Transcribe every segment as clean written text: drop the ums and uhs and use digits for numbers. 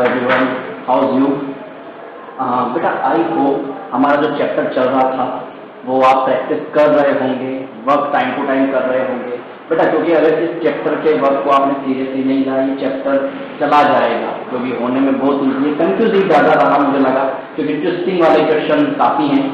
Everyone, how you? बेटा I hope हमारा जो चैप्टर चल रहा था वो आप प्रैक्टिस कर रहे होंगे, वर्क टाइम टू टाइम कर रहे होंगे बेटा, क्योंकि अगर इस चैप्टर के वर्क को आपने सीरियसली नहीं लिया ये चैप्टर चला जाएगा, क्योंकि होने में बहुत ईजी है। कंफ्यूजिंग ज़्यादा रहा मुझे लगा, क्योंकि ट्विस्टिंग वाले क्वेश्चन काफ़ी हैं।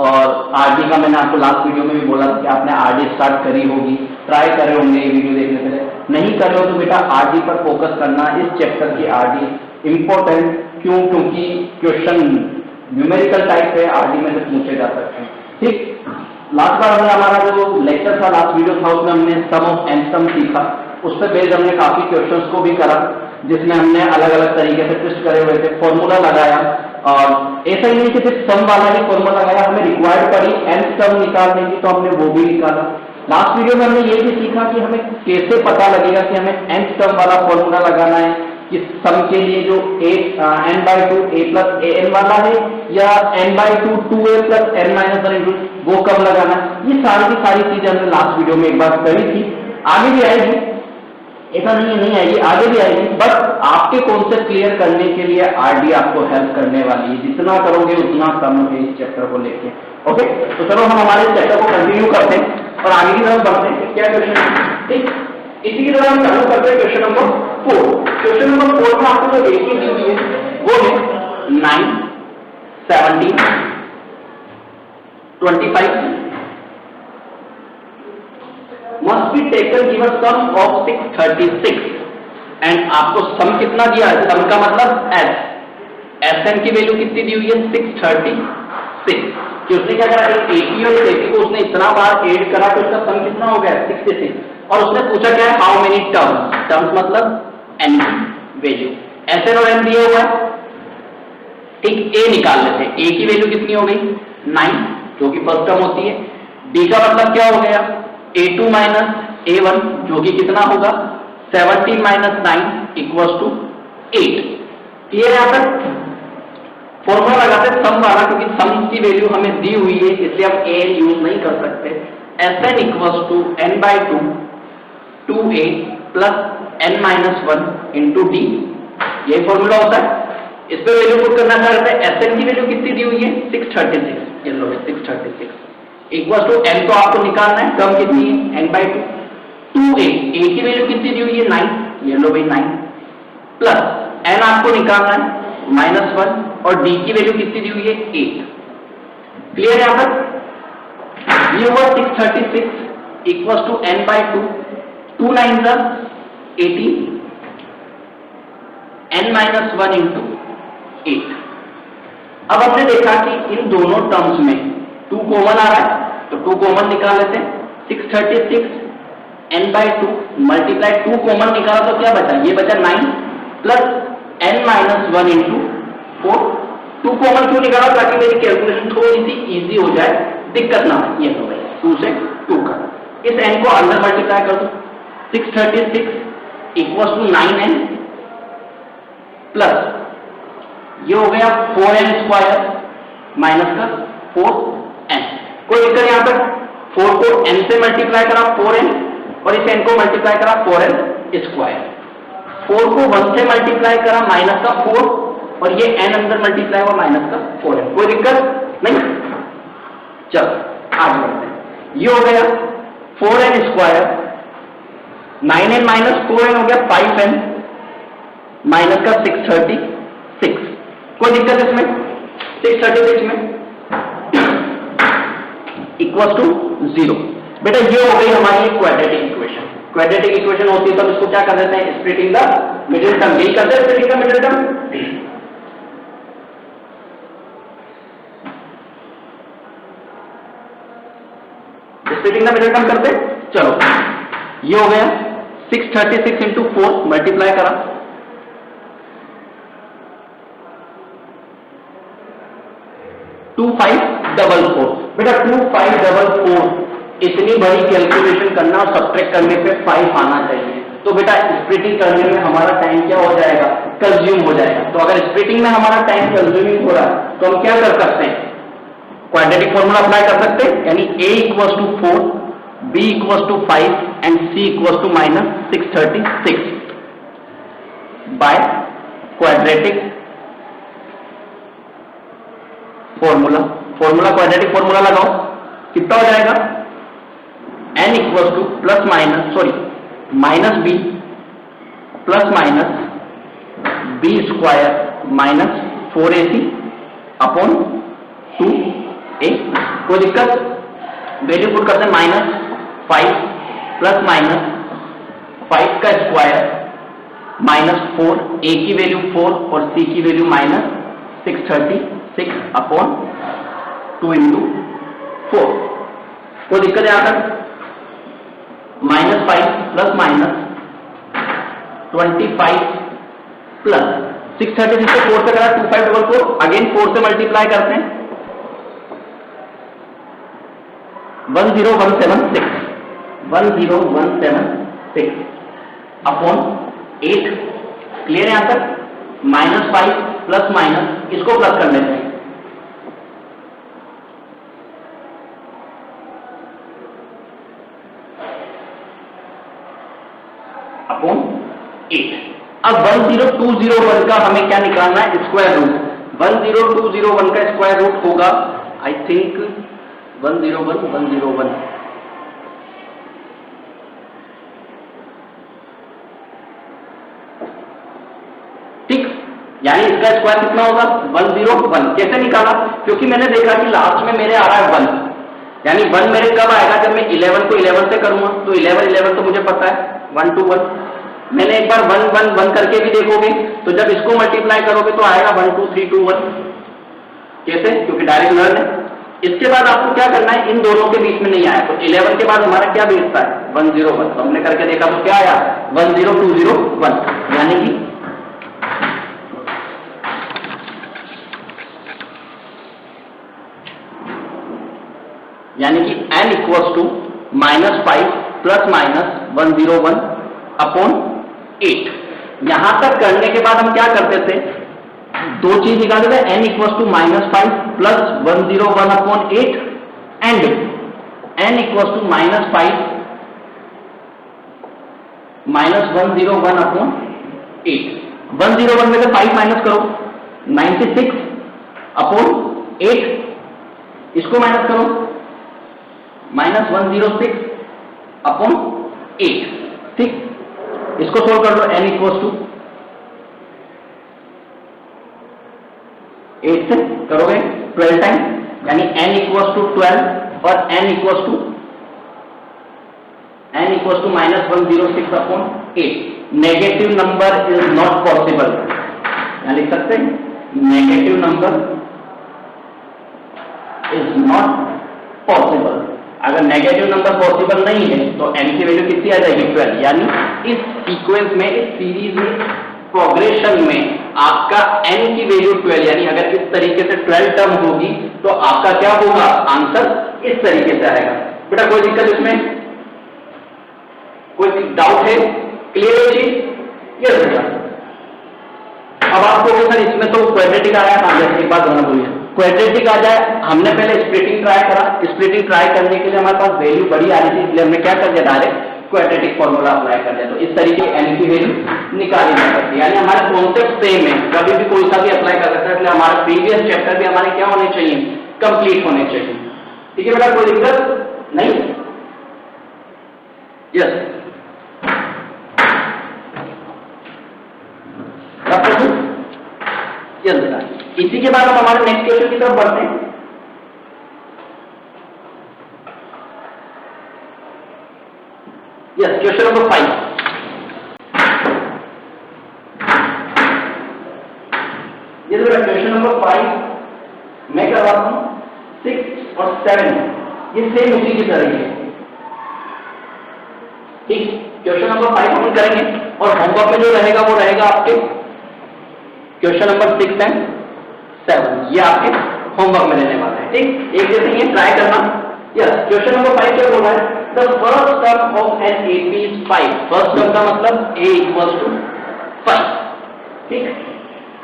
और आरडी का मैंने आपको लास्ट वीडियो में भी बोला था कि आपने आरडी स्टार्ट करी होगी, ट्राई करे होंगे ये वीडियो देखने से पहले। नहीं करे हो तो बेटा आरडी पर फोकस करना, इस चैप्टर की आरडी इम्पोर्टेंट। क्यों? क्योंकि क्वेश्चन न्यूमेरिकल टाइप है, आरडी में से पूछे जा सकते हैं। ठीक, लास्ट बार हमने हमारा जो लेक्चर था, लास्ट वीडियो था, उसमें हमने सम ऑफ एन सम सीखा। उस पर बेस्ड हमने काफी क्वेश्चंस को भी करा, जिसमें हमने अलग अलग तरीके से ट्विस्ट करे हुए थे, फॉर्मूला लगाया। और ऐसा ही नहीं कि सिर्फ सम वाला ही फॉर्मूला लगाया, हमें रिक्वायर्ड पड़ी एन सम निकालने की, तो हमने वो भी निकाला। लास्ट वीडियो में हमने ये भी सीखा कि हमें कैसे पता लगेगा कि हमें एन सम वाला फॉर्मूला लगाना है, कि सम के लिए जो n/2 a plus A N वाला है, या n/2 2a plus n minus 1 वो कब लगाना है। ये सारी की सारी चीजें हमने लास्ट वीडियो में एक बार करी थी, आगे भी आएगी, ऐसा नहीं आएगी, आगे भी आएगी। बट आपके कॉन्सेप्ट क्लियर करने के लिए आरडी आपको हेल्प करने वाली है, जितना करोगे उतना कम है इस चैप्टर को लेके। ओके, तो चलो हम हमारे चैप्टर को कंटिन्यू करते हैं और आगे की तरफ बढ़ते हैं। क्या क्वेश्चन? ठीक, इसी की तरह हम चालू करते हैं क्वेश्चन नंबर 4। क्वेश्चन नंबर 4 में आपको जो रेशियो दी हुई है वो है 9, 17, 25 must be taken given sum of 636 and आपको सम कितना दिया है? सम का मतलब एस एन की वैल्यू कितनी दी हुई है? 636। कि उसने क्या करा, एक एटी और एटी को उसने इतना बार ऐड करा तो उसका सम कितना हो गया? 66। और उसने पूछा क्या है? How many terms? टर्म्स मतलब एन की वैल्यू, एस एन और एन दिया हुआ है। ठीक, ए निकाल लेते हैं। ए की वैल्यू कितनी हो गई? 9, जो कि फर्स्ट टर्म होती है। डी का मतलब क्या हो गया? A2 माइनस A1, जो कि कितना होगा? 17 माइनस 9 इक्वल्स टू 8। क्लियर है? यहाँ पर फॉर्मूला लगाते सम वाला, क्योंकि सम की वैल्यू हमें दी हुई है इसलिए हम a यूज नहीं कर सकते। Sn equals to n/2 2a plus n minus 1 into D, यही फॉर्मूला होता है। इस पर वैल्यू पुट करना चाहते हैं। Sn की वैल्यू कितनी दी हुई है? 636, ये लो 636 इक्वल टू n तो आपको निकालना है, टर्म कितनी है? n/2 2a, a की वैल्यू कितनी दी हुई है? 9, ये लो भाई 9 प्लस n आपको निकालना है -1 और d की वैल्यू कितनी दी हुई है? 8। क्लियर है? यहाँ पर ये हुआ 636 equal to n/2 2 9 18 n minus 1 into 8। अब हमने देखा कि इन दोनों टर्म्स में 2 कॉमन आ रहा है, तो 2 कॉमन निकाल लेते हैं। 636 n/2 मल्टीप्लाई 2 कॉमन निकाला तो क्या बचा? ये बचा 9 plus n minus 1 into 4। 2 common क्यों निकाला? ताकि मेरी कैलकुलेशन थोड़ी सी इजी हो जाए, दिक्कत ना हो। ये तो भाई 2 से 2 का, इस n को अंदर मल्टीप्लाई कर दो। 636 इक्वल टू 9n प्लस ये हो गया 4n स्क्वायर माइनस का 4n। कोई दिक्कत? यहाँ पर 4 को n से मल्टीप्लाई करा 4n और इस n को मल्टीप्लाई करा 4n स्क्वायर। 4 को 1 से मल्टीप्लाई करा माइनस का 4 और ये n अंदर मल्टीप्लाई हुआ माइनस का 4n। कोई दिक्कत नहीं? चलो आगे बढ़ते हैं। ये हो गया 4n square, 9n minus 4n हो गया 5n माइनस का 636। कोई दिक्कत इसमें? 636 में इक्वल टू 0। बेटा ये हो गई हमारी क्वाड्रेटिक इक्वेशन। क्वाड्रेटिक इक्वेशन होती है तो इसको क्या कर देते हैं? Splitting the middle term. यही करते हैं splitting the middle term. Splitting the middle term करते। चलो ये हो गया 636 इंटू 4 मल्टीप्लाई करा 2544। बेटा 2544 इतनी बड़ी कैलकुलेशन करना और सब्ट्रैक्ट करने पे 5 आना चाहिए, तो बेटा स्प्लिटिंग करने में हमारा टाइम क्या हो जाएगा? कंज्यूम हो जाएगा। तो अगर स्प्लिटिंग में हमारा टाइम कंज्यूमिंग हो रहा है तो हम क्या कर सकते हैं? क्वाड्रेटिक फॉर्मूला अप्लाई कर सकते हैं, यानी a equals to 4, b equals to 5 and c equals to -636 by quadratic formula, quadratic formula लगाओ, कितना हो जाएगा, n equal to plus minus minus B plus minus B square minus 4ac upon 2a। कोई दिक्कत, वैल्यू पुट करते हैं -5 plus minus 5 का square -4, a की वैल्यू 4 और c की वैल्यू -636 अपॉन 2 इंटू 4। कोई दिक्कत है यहां तक, -5 प्लस माइनस 25 प्लस 636 से 4 से करा 2544, अगेन 4 से मल्टीप्लाई करते हैं 10176 अपॉन 8। क्लियर है यहां तक, -5 प्लस माइनस इसको प्लस कर लेते हैं, अपॉन 8। अब 10201 का हमें क्या निकालना है, स्क्वायर रूट। 10201 का स्क्वायर रूट होगा आई थिंक 101 ठीक, यानी इसका स्क्वायर कितना होगा 101। कैसे निकाला, क्योंकि मैंने देखा कि लास्ट में मेरे आ रहा है 1, यानी 1 मेरे कब आएगा, जब मैं 11 को 11 से करूंगा, तो 11 तो मुझे पता है 1 to 1। मैंने एक बार 1 करके भी देखोगे, तो जब इसको मल्टीप्लाई करोगे तो आएगा 1 2 3 2 1। कैसे, क्योंकि डायरेक्ट लर्न है। इसके बाद आपको क्या करना है, इन दोनों के बीच में नहीं आया, तो 11 के बाद हमारा क्या बेचता है 101, तो हमने करके देखा तो क्या आया 10201, यानी कि n equals to -5 plus minus 101 upon 8। यहां तक करने के बाद हम क्या करते थे, दो चीज निकालते थे, n equals to -5 plus 101 upon 8 and n equals to -5 minus 101 upon 8। 101 में से 5 माइनस करो 96 अपॉन 8, इसको माइनस करो -106 अपॉन 8। ठीक, इसको सोल्व कर लो, n इक्वल्स टू 8 से करोगे 12 टाइम, यानी n इक्वल्स टू 12 और n equals to -106 upon 8। Negative number is not possible, यहां लिख सकते हैं negative number is not possible. अगर नेगेटिव नंबर पॉसिबल नहीं है तो n की वैल्यू कितनी आ जाएगी 12, यानी इस सीक्वेंस में, इस सीरीज में, प्रोग्रेशन में आपका n की वैल्यू 12, यानी अगर इस तरीके से 12 टर्म होगी तो आपका क्या होगा, आंसर इस तरीके से आएगा। बेटा कोई दिक्कत इसमें, कोई डाउट है, क्लियर है चीज? यस बेटा। अब आपको सर इसमें तो क्वाड्रेटिक आया, एक बात होना बोलिए, क्वाड्रेटिक आ जाए, हमने पहले स्प्लिटिंग ट्राई करा, स्प्लिटिंग ट्राई करने के लिए हमारे पास वैल्यू बड़ी आ रही थी, इसलिए हमने क्या कर दिया, डायरेक्ट क्वाड्रेटिक फॉर्मूला अप्लाई कर दिया, तो इस तरीके n की वैल्यू निकाली जा सकती है। यानी हमारा कॉन्सेप्ट सेम है, कभी भी कोई सा भी अप्लाई कर सकता है, इसलिए हमारा प्रीवियस चैप्टर भी हमारे क्या होने चाहिए, कंप्लीट होने चाहिए। ठीक है बेटा, कोई दिक्कत नहीं? यस यस बेटा। इसी के बाद हम हमारे नेक्स्ट क्वेश्चन की तरफ बढ़ते हैं। Yes, question number 5। ये बेटा क्वेश्चन नंबर 5 मैं करवाता हूं, 6 और 7 ये सेम उसी की तरह है। ठीक, क्वेश्चन नंबर 5 हम करेंगे और होमवर्क में जो रहेगा वो रहेगा आपके क्वेश्चन नंबर 6 एंड 7, ये आपके होमवर्क में रहने वाला है। ठीक, एक जैसे ये ट्राई करना। यस, क्वेश्चन नंबर 5 क्या बोल रहा है, the first term of an AP is 5। First term का मतलब a इक्वल्स टू 5। ठीक,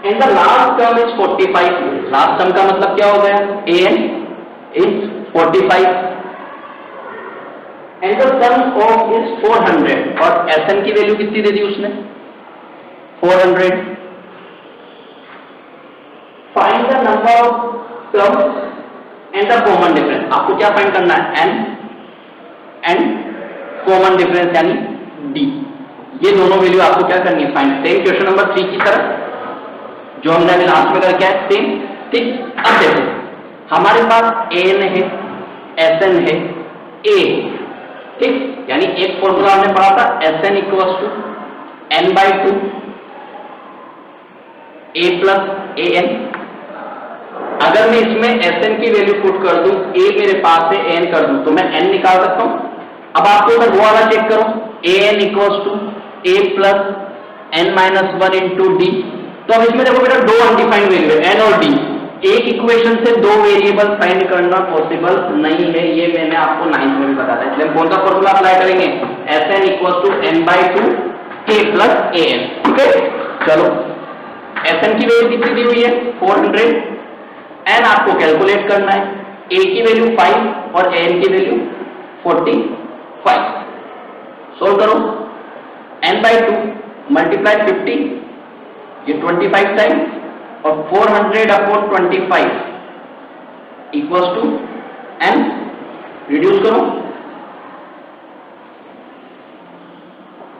and the last term is 45। Last term का मतलब क्या हो गया, an is 45 and the sum of is 400, और Sn की वैल्यू कितनी दे दी उसने 400। Number of terms and the common difference. आपको क्या फाइंड करना है? एन एंड कॉमन डिफरेंस यानी डी। ये दोनों वैल्यू आपको क्या करनी है? फाइंड। सेम क्वेश्चन नंबर 3 की तरह जो हमने अभी लास्ट में करके आए, सेम। ठीक, अब देखो हमारे पास एन है, एस एन है, ए। ठीक, यानी एक फॉर्मूला हमने पढ़ा था S N equal to N by two A plus A N. अगर मैं इसमें एस एन की वैल्यू पुट कर दूं, ए मेरे पास है, एन कर दूं, तो मैं एन निकाल सकता हूं। अब आपको अगर वो वाला चेक करो, a n equal to A plus n minus one into d. तो अब इसमें देखो बेटा दो अनडिफाइंड वैल्यू है, एन और डी। एक इक्वेशन से दो वेरिएबल फाइंड करना पॉसिबल नहीं है, ये मैंने आपको 9th में भी बताया था। इसलिए हम कौन सा फॉर्मूला अप्लाई करेंगे? S N equal to N by two A plus A N. ठीक है, चलो एस एन की वैल्यू कितनी दी हुई है? 400। एन आपको कैलकुलेट करना है, ए की वैल्यू 5 और एन की वैल्यू 45। सोल्व करो, एन बाई टू मल्टीप्लाई 50, ये 25 टाइम्स, और 400 upon 25 equals to N. Reduce करो,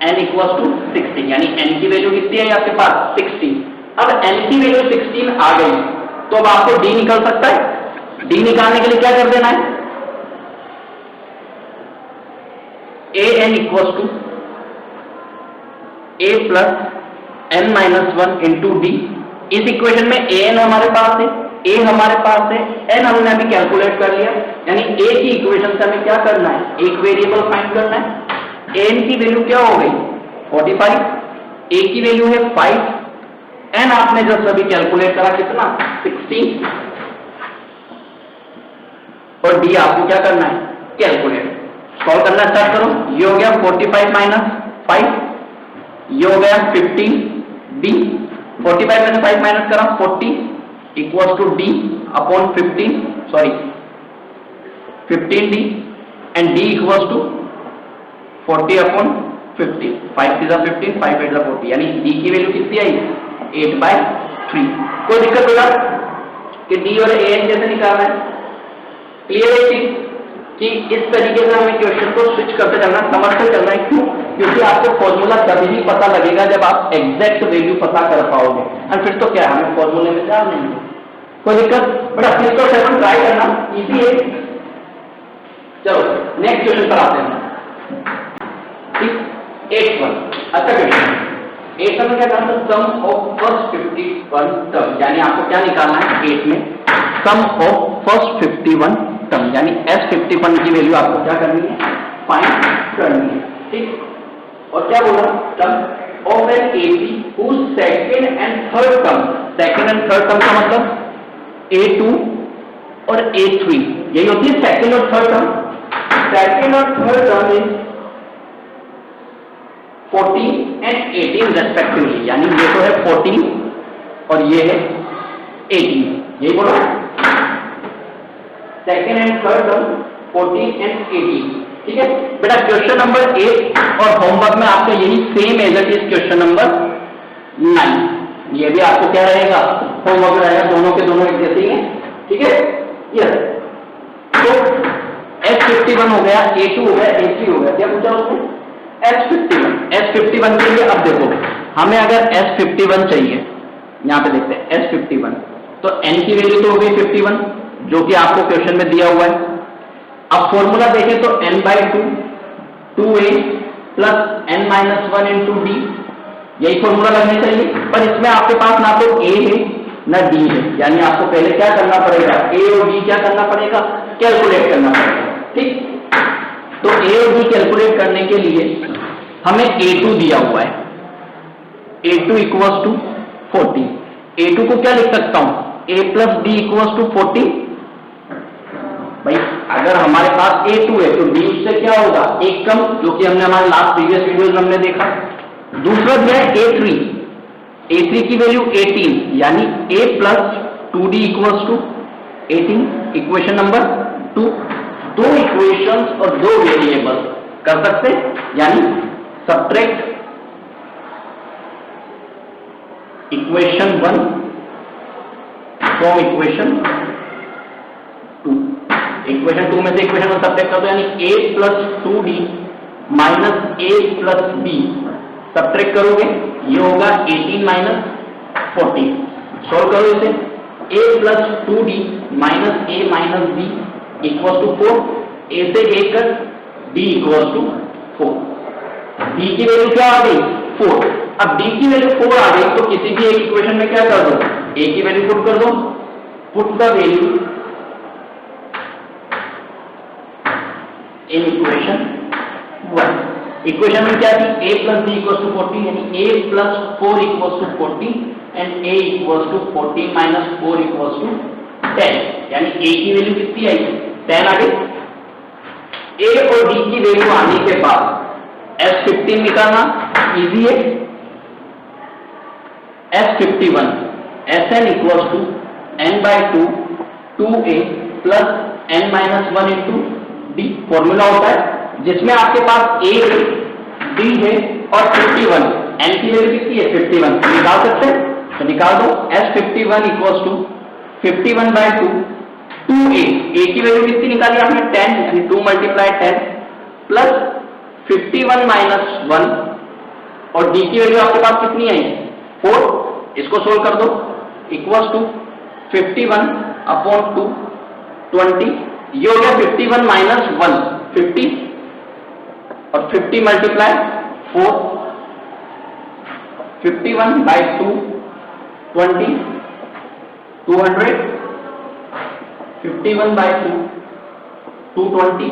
एन इक्वल्स टू 16, यानी एन की वैल्यू कितनी है आपके पास? 16। अब एन की वैल्यू 16 आ गई, तो अब आपको डी निकल सकता है। डी निकालने के लिए क्या कर देना है? A n equals to A plus n minus one into d. इस इक्वेशन में ए एन हमारे पास है, ए हमारे पास है, एन हमने अभी कैलकुलेट कर लिया, यानी ए की इक्वेशन से हमें क्या करना है? एक वेरिएबल फाइंड करना है। एन की वैल्यू क्या हो गई? 45, ए की वैल्यू है 5, एन आपने जब सभी कैलकुलेट करा कितना? 16, और डी आपको क्या करना है? कैलकुलेट। सॉल्व करना स्टार्ट करो, ये हो गया 45 माइनस 5, ये हो गया 15 डी। 45 में से 5 माइनस करा 40 equals to D upon 15, sorry 15 D, and D equals to 40 upon 50। 5 3 15, 5 8 40, यानी डी की वैल्यू कितनी आई? 8/3। कोई दिक्कत होगा कि डी और ए एन कैसे निकालना है? क्लियर है चीज कि इस तरीके से हमें क्वेश्चन को स्विच करते जाना, समझते चलना है। क्यों? क्योंकि आपको फॉर्मूला तभी ही पता लगेगा जब आप एग्जैक्ट वैल्यू पता कर पाओगे, और फिर तो क्या हमें फॉर्मूले में ध्यान नहीं है। कोई दिक्कत? बट फिर तो सेवन ट्राई करना, इजी है। चलो नेक्स्ट क्वेश्चन पर आते हैं। ठीक, 8th अच्छा क्वेश्चन। 8th में क्या करना है? सम ऑफ फर्स्ट 51 टर्म, यानी आपको क्या निकालना है 8 में? सम ऑफ फर्स्ट 51 टर्म, यानी S51 की वैल्यू आपको क्या करनी है? फाइंड करनी है। ठीक, और क्या बोला? Term of an AP whose second and third term, second and third term का मतलब A2 और A3, यही होती है सेकंड और थर्ड टर्म। सेकंड और third term is 14 and 18 respectively, यानी ये तो है 14 और ये है 18, यही बोला second and third term 14 and 18। ठीक है बेटा, क्वेश्चन नंबर 8 और होमवर्क में आपका यही same as it is question number 9। ये भी आपको क्या रहेगा? होमवर्क रहेगा, दोनों के दोनों एक जैसे ही हैं। ठीक है, यस। तो S51 हो गया, A2 हो गया, A3 हो गया, क्या पूछा उसने? S51 के लिए अब देखो, हमें अगर S51 चाहिए, यहां पे देखते हैं S51, तो n की वैल्यू तो हो गई 51, जो कि आपको क्वेश्चन में दिया हुआ है। अब फॉर्मूला देखें तो n/2 2a plus n minus 1 into D, यही फॉर्मूला लगना चाहिए। पर इसमें आपके पास ना तो a है ना d है, यानी आपको पहले क्या करना पड़ेगा? a और d क्या करना पड़ेगा? कैलकुलेट करना पड़ेगा। ठीक, तो a और d कैलकुलेट करने के लिए हमें A2 दिया हुआ है, A2 इक्वल्स टू 40। A2 को क्या लिख सकता हूं? A plus D equals to 40। भाई अगर हमारे पास A2 है तो D उससे क्या होगा? एक कम, जो कि हमने हमारे लास्ट प्रीवियस वीडियोस में हमने देखा। दूसरा दिया है A3, A3 की वैल्यू 18, यानी A plus 2D equals to 18, equation number 2। दो इक्वेशंस और दो वेरिएबल कर सकते, यानी subtract equation 1 from equation 2। Equation 2 में से इक्वेशन 1 सब्ट्रैक्ट कर दो, यानी a plus 2d minus a plus b subtract करोगे, ये होगा 18 माइनस 14। सॉल्व करो इसे, a plus 2d minus a minus b equal to 4, a से a कर d इक्वल टू 4। d की वैल्यू क्या आ गई 4। अब d की वैल्यू 4 आ गई तो किसी भी एक इक्वेशन में क्या कर दो, a की वैल्यू पुट कर दो, put the value in equation 1। Equation में क्या थी, a plus b equal to 40, यानी a plus 4 equal to 40 and a equal to 14 minus 4 equal to 10, यानी a की वैल्यू कितनी आई 10 आ गई। a और d की वैल्यू आने के बाद S15 निकालना इजी है, S51 Sn equal to n by 2 2a plus n minus 1 into d formula होता है जिसमें आपके पास a है, d है और 51, n की वैल्यू कितनी है 51, निकाल सकते हैं तो निकाल दो। S51 equal to 51 by 2 2a, a की वैल्यू कितनी निकाली आपने 10, यानी 2 मल्टीप्लाई 10 प्लस 51 माइनस 1 और d की वैल्यू आपके पास कितनी आई 4, इसको सोल्व कर दो, इक्वल टू 51 अपॉन 2 20, ये हो गया 51 माइनस 1 50 और 50 मल्टीप्लाई 4, 51 बाई 2 20 200, 51 बाई 2 220,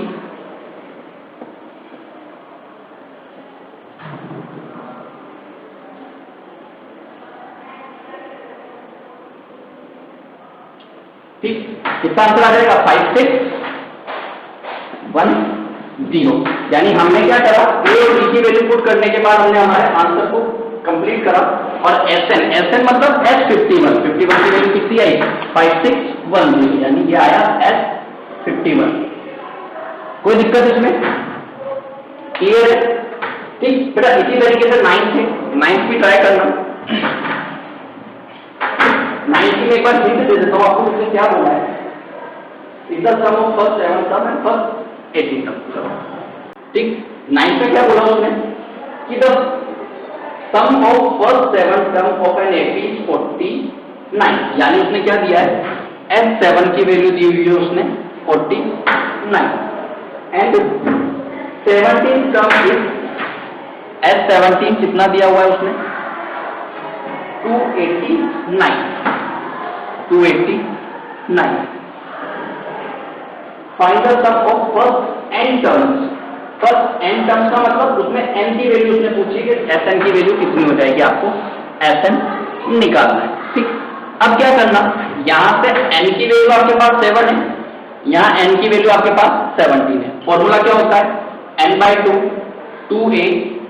ठीक, कितना आंसर आ जाएगा 5610। यानी हमने क्या करा, a और b की वैल्यू पुट करने के बाद हमने हमारे आंसर को कंप्लीट करा और Sn मतलब S51 की वैल्यू कितनी आई 5610, यानी ये आया S51। कोई दिक्कत इसमें, क्लियर है? ठीक बेटा, इसी तरीके से 9th भी ट्राई करना। 9th में एक बार हिंट दे देता हूँ आपको, इसमें क्या बोला है, इधर sum of first 7 sum and first 18 sum. ठीक, 9th में क्या बोला उसने कि the sum of first 7 sum of n 80 is 49, यानी उसने क्या दिया है S7 की वैल्यू दी हुई है उसने 49 एंड 17 सम इज S17 कितना दिया हुआ है उसने 289। Find the sum of first n terms. फर्स्ट n टर्म्स का मतलब उसमें n की वैल्यू उसने पूछी कि Sn की वैल्यू कितनी हो जाएगी, आपको Sn निकालना है। ठीक, अब क्या करना, यहां से n की वैल्यू आपके पास 7 है, यहां n की वैल्यू आपके पास 17 है। फॉर्मूला क्या होता है n by 2 2a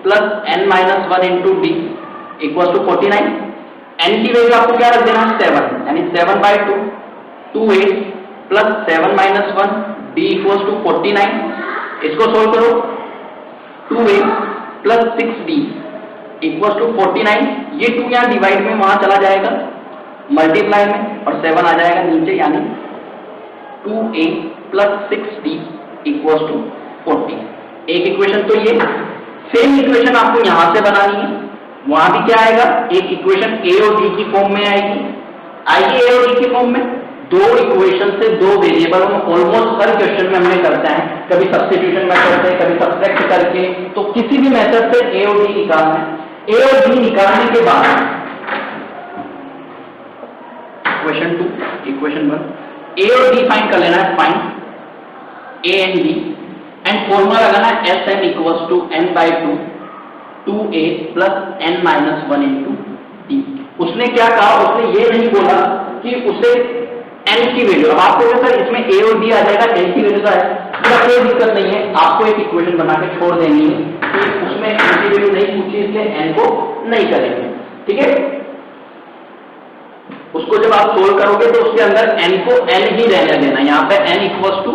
plus n minus 1 into D equal to 49। n की वैल्यू आपको क्या रख देना 7, यानी 7 by 2 2a plus 7 minus 1 d equal to 49। इसको सोल्व करो, 2a plus 6d equal to 49, ये 2 यहाँ डिवाइड में वहां चला जाएगा मल्टीप्लाई में और 7 आ जाएगा नीचे, यानी 2a plus 6d equal to 40। एक इक्वेशन तो ये, सेम इक्वेशन आपको यहां से बनानी है, वहां भी क्या आएगा, एक इक्वेशन a और d की फॉर्म में आएगी। आइए a और d की फॉर्म में, दो इक्वेशन से दो वेरिएबल हम ऑलमोस्ट हर क्वेश्चन में हमने करते हैं, कभी सब्स्टिट्यूशन में करते हैं, कभी सब्ट्रैक्ट करके, तो किसी भी मेथड से a और d निकालना है। a और d निकालने के बाद इक्वेशन 1 a और d फाइंड कर लेना है, find a and d and formula लगाना है Sn equals to n by 2 2a plus n minus 1 into d। उसने क्या कहा, उसने ये नहीं बोला कि उसे n की वैल्यू, अब आपको क्या सर इसमें a और d आ जाएगा, n की वैल्यू तो है, कोई दिक्कत नहीं है, आपको एक इक्वेशन बना के छोड़ देनी है कि उसमें n की वैल्यू नहीं पूछी, इसलिए n को नहीं करेंगे। ठीक है, उसको जब आप सोल्व करोगे तो उसके अंदर n को n ही रहने देना है, यहाँ पे n इक्वल्स टू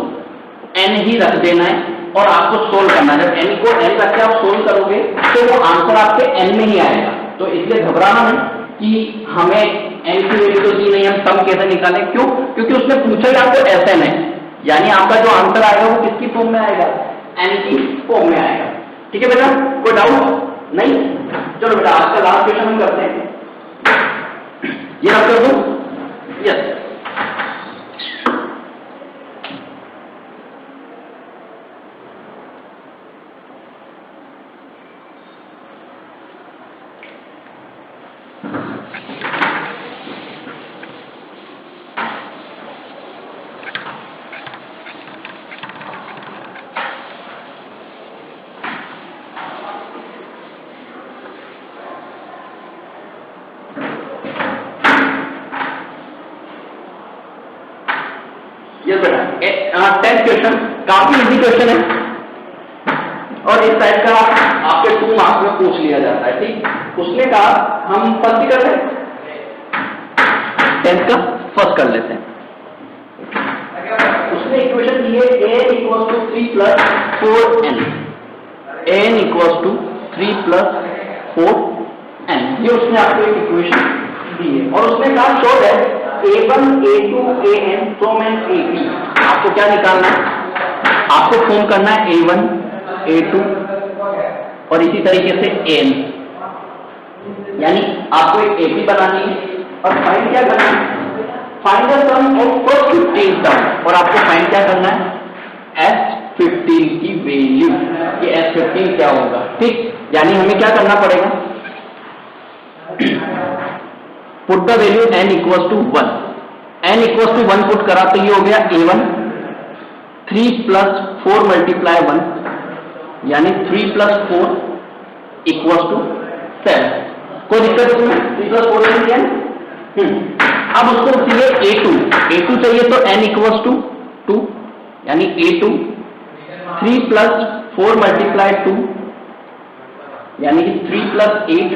n ही रख देना है और आपको सोल्व करना है। जब n को n रख के आप सोल्व करोगे तो वो आंसर आपके n में ही आएगा, तो इसलिए घबराना नहीं कि हमें n की वैल्यू तो दी नहीं, हम सम कैसे निकालें? क्यों? क्योंकि उसने पूछा ही आपको Sn है, यानी आपका जो आंसर आएगा वो किसकी फॉर्म में आएगा? n की फॉर्म में आएगा। ठीक है बेटा, कोई डाउट नहीं? चलो बेटा आज का लास्ट क्वेश्चन हम करते हैं, ये आप कर दो। यस, टेंथ क्वेश्चन काफी इजी क्वेश्चन है और इस टाइप का आपके 2 मार्क्स में पूछ लिया जाता है। ठीक, उसने कहा हम फर्स्ट कर लें, टेंथ का फर्स्ट कर लेते हैं। उसने इक्वेशन दी है n = 3 + 4n, n = 3 + 4n, ये उसने आपको एक इक्वेशन दी है और उसने कहा show that a1 a2 an from an ap। आपको क्या निकालना है? आपको फॉर्म करना है a1 a2 और इसी तरीके से an, यानी आपको एक ap बनानी है और फाइंड क्या करना है? Find the sum of first 15 term, और आपको फाइंड क्या करना है? S15 की वैल्यू, ये S15 क्या होगा? ठीक, यानी हमें क्या करना पड़ेगा? Put the value n = 1, n = 1 put करा तो ये हो गया a1, 3 + 4 × 1, यानी 3 + 4 = 7। कोई दिक्कत इसमें? 3 + 4 नहीं है। अब उसको चाहिए a2 चाहिए तो n = 2, यानी a2 3 + 4 × 2, यानी कि 3 + 8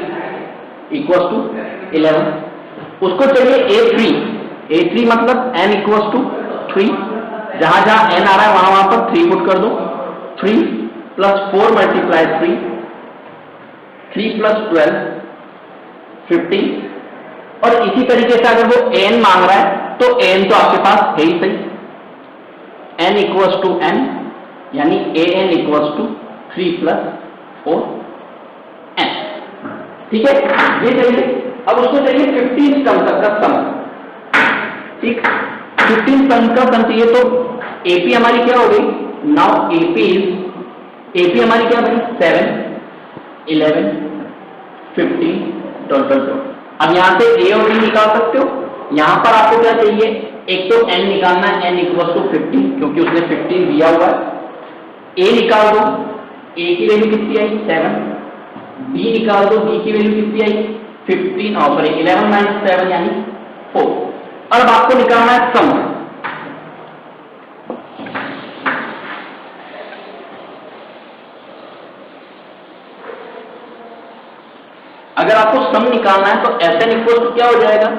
= 11। उसको चाहिए a3 मतलब n = 3, जहां जहां n आ रहा है वहां पर 3 पुट कर दो। 3 + 4 × 3, 3 + 12 15, और इसी तरीके से अगर वो n मांग रहा है तो n तो आपके पास है ही सही, n = n, यानी an = 3 + 4n। ठीक है, ये चाहिए। अब उसको चाहिए 15 टर्म तक का सम। ठीक, 15 टर्म का सम चाहिए तो AP हमारी क्या हो गई? नाउ AP हमारी क्या बनी? 7, 11, 15 टोटल। अब यहां से A और B निकाल सकते हो। यहां पर आपको क्या चाहिए? एक तो n निकालना है, n = 15, क्योंकि उसने 15 दिया हुआ है। A निकाल दो, A की वैल्यू कितनी आई? 7। B निकाल दो, B की वैल्यू कितनी आई? 15, और सॉरी 11 - 7 यानी 4। और अब आपको निकालना है सम। अगर आपको सम निकालना है तो Sn = क्या हो जाएगा?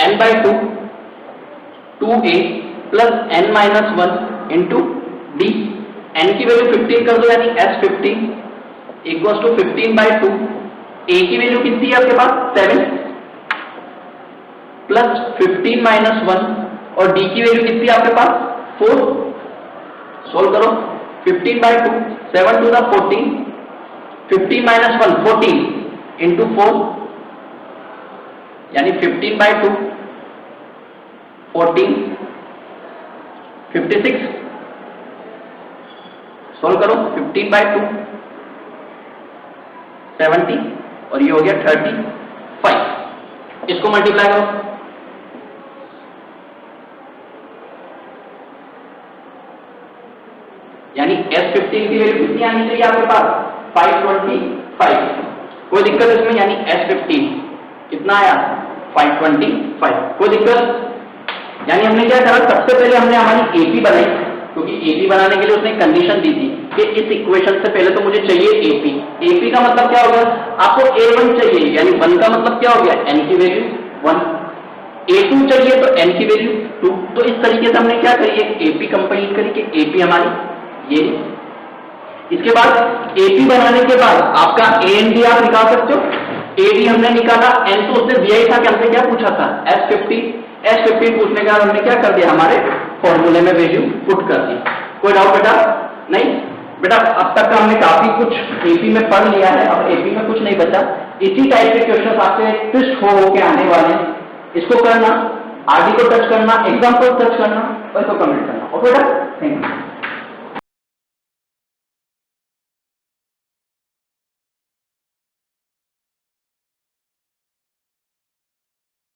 n/2 2a + n - 1 × d। n की वैल्यू 15 कर दो, यानी S15 = 15/2। a की वैल्यू कितनी है आपके पास? 7 प्लस 15 - 1, और d की वैल्यू कितनी है आपके पास? 4। सोल्व करो, 15/2, 7 × 14, 15 - 1 14 × 4, यानी 15/2 14 56। सोल्व करो, 15/2 70, और ये हो गया 35। इसको मल्टीप्लाई करो, यानी S15 की वैल्यू कितनी आनी चाहिए आपके पास? 525। कोई दिक्कत इसमें? यानी S15 कितना आया? 525। कोई दिक्कत? यानी हमने क्या करा? सबसे पहले हमने हमारी AP बनाई, क्योंकि AP बनाने के लिए उसने कंडीशन दी थी कि इस इक्वेशन से पहले तो मुझे चाहिए AP का मतलब क्या हो गया? आपको A1 चाहिए, यानी 1 का मतलब क्या हो गया? n की वैल्यू 1। A2 चाहिए तो n की वैल्यू 2। तो इस तरीके से हमने क्या करी? AP कंप्लीट करी कि AP हमारी ये। इसके बाद AP बनाने के बाद आपका AN भी आप निकाल सकते हो, AD हमने निकाला, N तो उसने दिया ही था कि हमसे क्या पूछा था, S15 पूछने के बाद हमने क्या कर दिया, हमारे फॉर्मूले में वैल्यू पुट कर दी। कोई डाउट बेटा? नहीं बेटा, अब तक का हमने काफी कुछ AP में पढ़ लिया है, अब AP में कुछ नहीं बचा। इसी टाइप के क्वेश्चन आपसे ट्विस्ट हो के आने वाले हैं, इसको करना, RD को टच करना, एग्जाम्पल टच करना और इसको कमेंट करना। ओके बेटा, थैंक यू।